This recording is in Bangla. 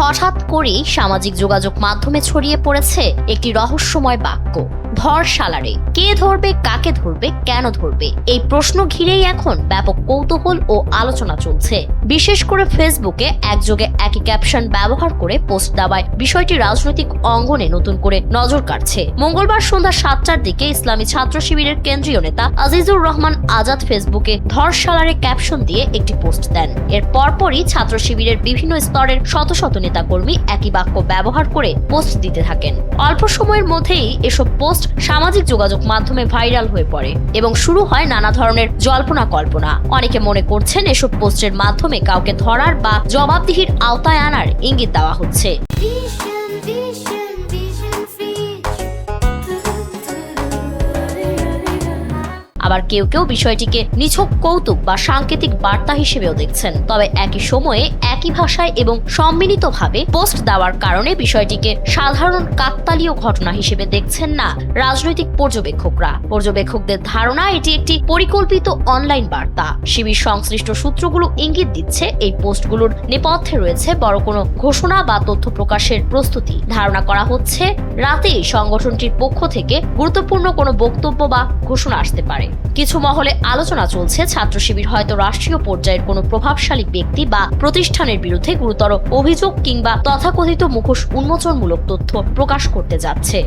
হঠাৎ করেই সামাজিক যোগাযোগ মাধ্যমে ছড়িয়ে পড়েছে একটি রহস্যময় বাক্য, ধর শালারে। কে ধরবে, কাকে ধরবে, কেন ধরবে, এই প্রশ্ন ঘিরেই এখন ব্যাপক কৌতূহল ও আলোচনা চলছে। বিশেষ করে ফেসবুকে একযোগে একই ক্যাপশন ব্যবহার করে পোস্ট দেওয়ায় বিষয়টি রাজনৈতিক অঙ্গনে নতুন করে নজর কাটছে। মঙ্গলবার সন্ধ্যা 7টার দিকে ইসলামী ছাত্র শিবিরের কেন্দ্রীয় নেতা আজিজুর রহমান আজাদ ফেসবুকে ধর শালারে ক্যাপশন দিয়ে একটি পোস্ট দেন। এর পরপরই ছাত্র শিবিরের বিভিন্ন স্তরের শত শত নেতাকর্মী একই বাক্য ব্যবহার করে পোস্ট দিতে থাকেন। অল্প সময়ের মধ্যেই এসব পোস্ট সামাজিক যোগাযোগ মাধ্যমে ভাইরাল হয়ে পড়ে এবং শুরু হয় নানা ধরনের জল্পনা কল্পনা। অনেকে মনে করছেন এসব পোস্টের মাধ্যমে কাউকে ধরার বা জবাবদিহির আওতায় আনার ইঙ্গিত দেওয়া হচ্ছে। আবার কেউ কেউ বিষয়টিকে নিছক কৌতুক বা সাংকেতিক বার্তা হিসেবেও দেখছেন। তবে একই সময়ে একই ভাষায় এবং সম্মিলিতভাবে পোস্ট দেওয়ার কারণে বিষয়টিকে সাধারণ কাকতালীয় ঘটনা হিসেবে দেখছেন না রাজনৈতিক পর্যবেক্ষকরা। পর্যবেক্ষকদের ধারণা এটি একটি পরিকল্পিত অনলাইন বার্তা। শিবির সংশ্লিষ্ট সূত্রগুলো ইঙ্গিত দিচ্ছে এই পোস্টগুলোর নেপথ্যে রয়েছে বড় কোনো ঘোষণা বা তথ্য প্রকাশের প্রস্তুতি। ধারণা করা হচ্ছে রাতেই সংগঠনটির পক্ষ থেকে গুরুত্বপূর্ণ কোনো বক্তব্য বা ঘোষণা আসতে পারে। কিছু মহলে আলোচনা চলছে ছাত্র শিবির হয়তো রাষ্ট্রীয় পর্যায়ের কোনো প্রভাবশালী ব্যক্তি বা প্রতিষ্ঠানের বিরুদ্ধে গুরুতর অভিযোগ কিংবা তথাকথিত মুখোশ উন্মোচনমূলক তথ্য প্রকাশ করতে যাচ্ছে।